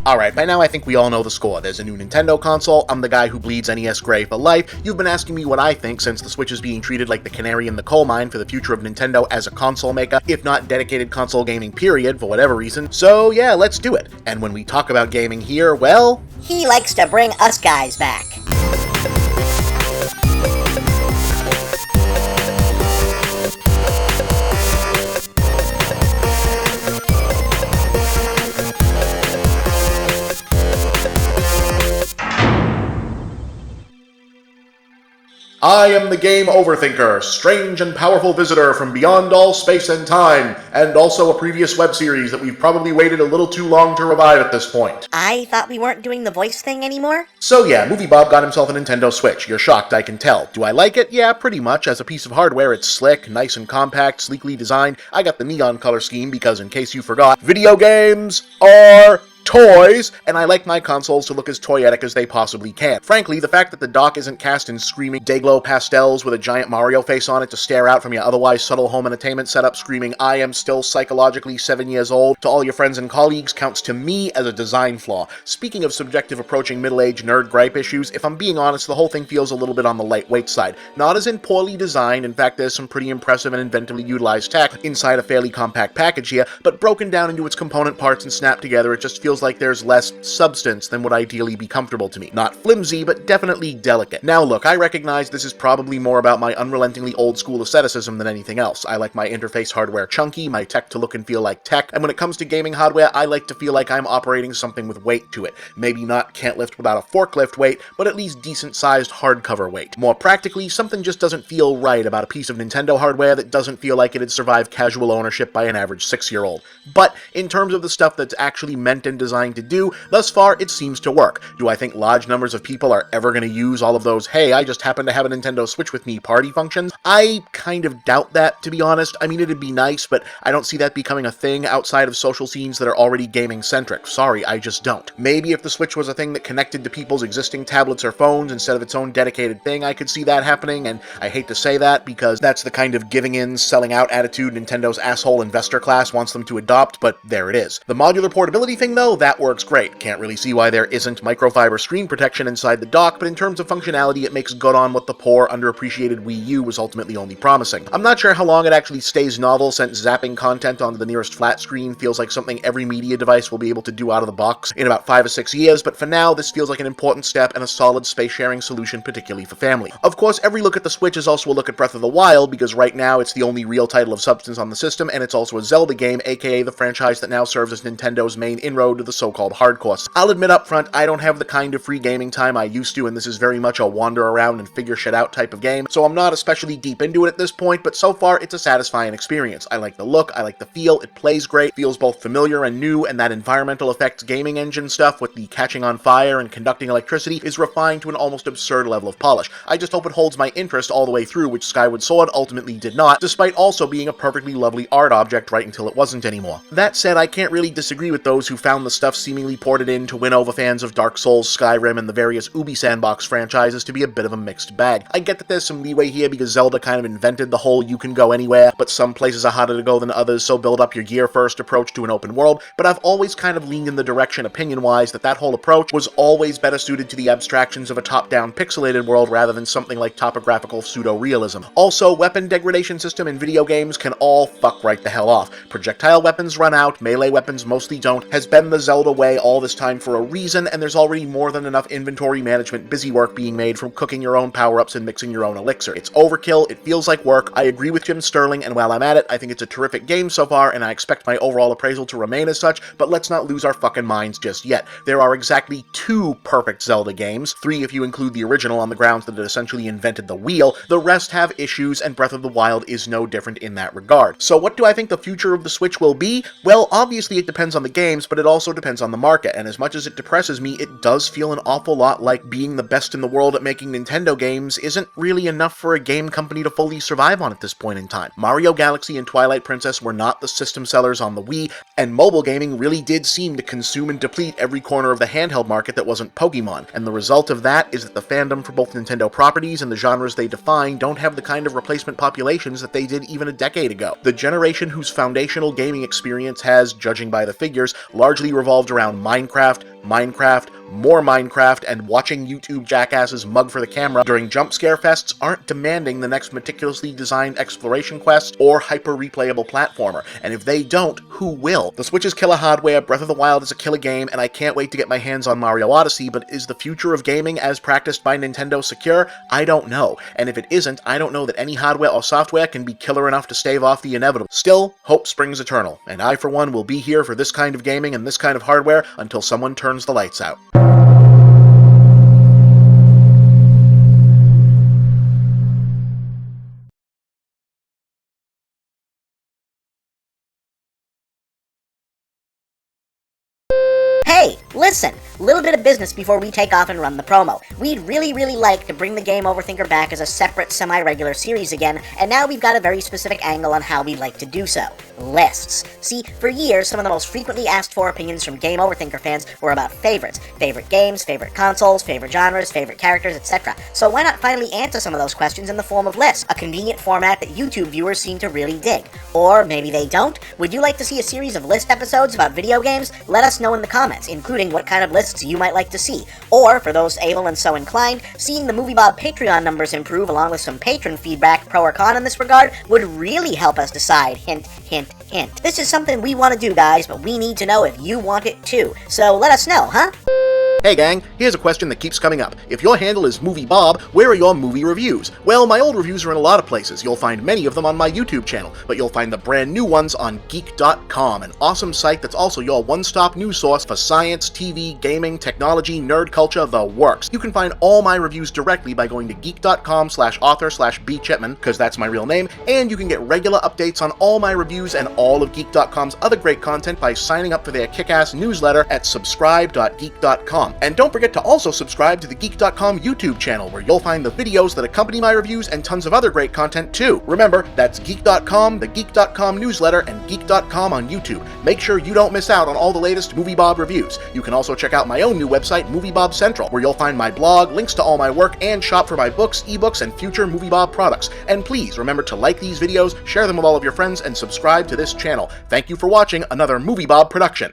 Alright, by now I think we all know the score. There's a new Nintendo console, I'm the guy who bleeds NES gray for life. You've been asking me what I think since the Switch is being treated like the canary in the coal mine for the future of Nintendo as a console maker, if not dedicated console gaming period, for whatever reason. So yeah, let's do it. And when we talk about gaming here, well... he likes to bring us guys back. I am the Game Overthinker, strange and powerful visitor from beyond all space and time, and also a previous web series that we've probably waited a little too long to revive at this point. I thought we weren't doing the voice thing anymore? So yeah, Movie Bob got himself a Nintendo Switch. You're shocked, I can tell. Do I like it? Yeah, pretty much. As a piece of hardware, it's slick, nice and compact, sleekly designed. I got the neon color scheme because, in case you forgot, video games are... toys, and I like my consoles to look as toyetic as they possibly can. Frankly, the fact that the dock isn't cast in screaming Dayglow pastels with a giant Mario face on it to stare out from your otherwise subtle home entertainment setup screaming, "I am still psychologically 7 years old," to all your friends and colleagues counts to me as a design flaw. Speaking of subjective approaching middle-aged nerd gripe issues, if I'm being honest, the whole thing feels a little bit on the lightweight side. Not as in poorly designed, in fact there's some pretty impressive and inventively utilized tech inside a fairly compact package here, but broken down into its component parts and snapped together, it just feels like there's less substance than would ideally be comfortable to me. Not flimsy, but definitely delicate. Now look, I recognize this is probably more about my unrelentingly old school aestheticism than anything else. I like my interface hardware chunky, my tech to look and feel like tech, and when it comes to gaming hardware, I like to feel like I'm operating something with weight to it. Maybe not can't lift without a forklift weight, but at least decent sized hardcover weight. More practically, something just doesn't feel right about a piece of Nintendo hardware that doesn't feel like it'd survive casual ownership by an average 6-year-old. But in terms of the stuff that's actually meant and designed to do, thus far it seems to work. Do I think large numbers of people are ever going to use all of those, "hey, I just happen to have a Nintendo Switch with me" party functions? I kind of doubt that, to be honest. I mean, it'd be nice, but I don't see that becoming a thing outside of social scenes that are already gaming-centric. Sorry, I just don't. Maybe if the Switch was a thing that connected to people's existing tablets or phones instead of its own dedicated thing, I could see that happening, and I hate to say that because that's the kind of giving in, selling out attitude Nintendo's asshole investor class wants them to adopt, but there it is. The modular portability thing, though, that works great. Can't really see why there isn't microfiber screen protection inside the dock, but in terms of functionality, it makes good on what the poor, underappreciated Wii U was ultimately only promising. I'm not sure how long it actually stays novel, since zapping content onto the nearest flat screen feels like something every media device will be able to do out of the box in about 5 or 6 years, but for now, this feels like an important step and a solid space-sharing solution, particularly for family. Of course, every look at the Switch is also a look at Breath of the Wild, because right now it's the only real title of substance on the system, and it's also a Zelda game, aka the franchise that now serves as Nintendo's main inroad to the so-called hardcore. I'll admit up front, I don't have the kind of free gaming time I used to, and this is very much a wander around and figure shit out type of game, so I'm not especially deep into it at this point, but so far it's a satisfying experience. I like the look, I like the feel, it plays great, feels both familiar and new, and that environmental effects gaming engine stuff with the catching on fire and conducting electricity is refined to an almost absurd level of polish. I just hope it holds my interest all the way through, which Skyward Sword ultimately did not, despite also being a perfectly lovely art object right until it wasn't anymore. That said, I can't really disagree with those who found the stuff seemingly ported in to win over fans of Dark Souls, Skyrim, and the various Ubi Sandbox franchises to be a bit of a mixed bag. I get that there's some leeway here because Zelda kind of invented the whole you can go anywhere, but some places are harder to go than others, so build up your gear first approach to an open world, but I've always kind of leaned in the direction, opinion-wise, that whole approach was always better suited to the abstractions of a top-down pixelated world rather than something like topographical pseudo-realism. Also, weapon degradation system in video games can all fuck right the hell off. Projectile weapons run out, melee weapons mostly don't, has been the Zelda way all this time for a reason, and there's already more than enough inventory management busy work being made from cooking your own power-ups and mixing your own elixir. It's overkill, it feels like work, I agree with Jim Sterling, and while I'm at it, I think it's a terrific game so far, and I expect my overall appraisal to remain as such, but let's not lose our fucking minds just yet. There are exactly 2 perfect Zelda games, 3 if you include the original on the grounds that it essentially invented the wheel, the rest have issues, and Breath of the Wild is no different in that regard. So what do I think the future of the Switch will be? Well, obviously it depends on the games, but it also depends on the market, and as much as it depresses me, it does feel an awful lot like being the best in the world at making Nintendo games isn't really enough for a game company to fully survive on at this point in time. Mario Galaxy and Twilight Princess were not the system sellers on the Wii, and mobile gaming really did seem to consume and deplete every corner of the handheld market that wasn't Pokemon, and the result of that is that the fandom for both Nintendo properties and the genres they define don't have the kind of replacement populations that they did even a decade ago. The generation whose foundational gaming experience has, judging by the figures, largely revolved around Minecraft, Minecraft, more Minecraft, and watching YouTube jackasses mug for the camera during jump scare fests aren't demanding the next meticulously designed exploration quest or hyper-replayable platformer, and if they don't, who will? The Switch is killer hardware, Breath of the Wild is a killer game, and I can't wait to get my hands on Mario Odyssey, but is the future of gaming as practiced by Nintendo secure? I don't know, and if it isn't, I don't know that any hardware or software can be killer enough to stave off the inevitable. Still, hope springs eternal, and I for one will be here for this kind of gaming and this kind of hardware until someone turns the lights out. Hey, listen! Little bit of business before we take off and run the promo. We'd really like to bring the Game Overthinker back as a separate, semi-regular series again, and now we've got a very specific angle on how we'd like to do so. Lists. See, for years, some of the most frequently asked for opinions from Game Overthinker fans were about favorites. Favorite games, favorite consoles, favorite genres, favorite characters, etc. So why not finally answer some of those questions in the form of lists, a convenient format that YouTube viewers seem to really dig. Or maybe they don't? Would you like to see a series of list episodes about video games? Let us know in the comments, including what kind of lists you might like to see. Or, for those able and so inclined, seeing the MovieBob Patreon numbers improve along with some patron feedback, pro or con in this regard, would really help us decide. Hint, hint, hint. This is something we want to do, guys, but we need to know if you want it too. So let us know, huh? Hey gang, here's a question that keeps coming up. If your handle is MovieBob, where are your movie reviews? Well, my old reviews are in a lot of places. You'll find many of them on my YouTube channel, but you'll find the brand new ones on Geek.com, an awesome site that's also your one-stop news source for science, TV, gaming, technology, nerd culture, the works. You can find all my reviews directly by going to geek.com/author/bchipman, because that's my real name, and you can get regular updates on all my reviews and all of Geek.com's other great content by signing up for their kick-ass newsletter at subscribe.geek.com. And don't forget to also subscribe to the Geek.com YouTube channel, where you'll find the videos that accompany my reviews and tons of other great content too. Remember, that's Geek.com, the Geek.com newsletter, and Geek.com on YouTube. Make sure you don't miss out on all the latest MovieBob reviews. You can also check out my own new website, MovieBob Central, where you'll find my blog, links to all my work, and shop for my books, ebooks, and future MovieBob products. And please remember to like these videos, share them with all of your friends, and subscribe to this channel. Thank you for watching another MovieBob production.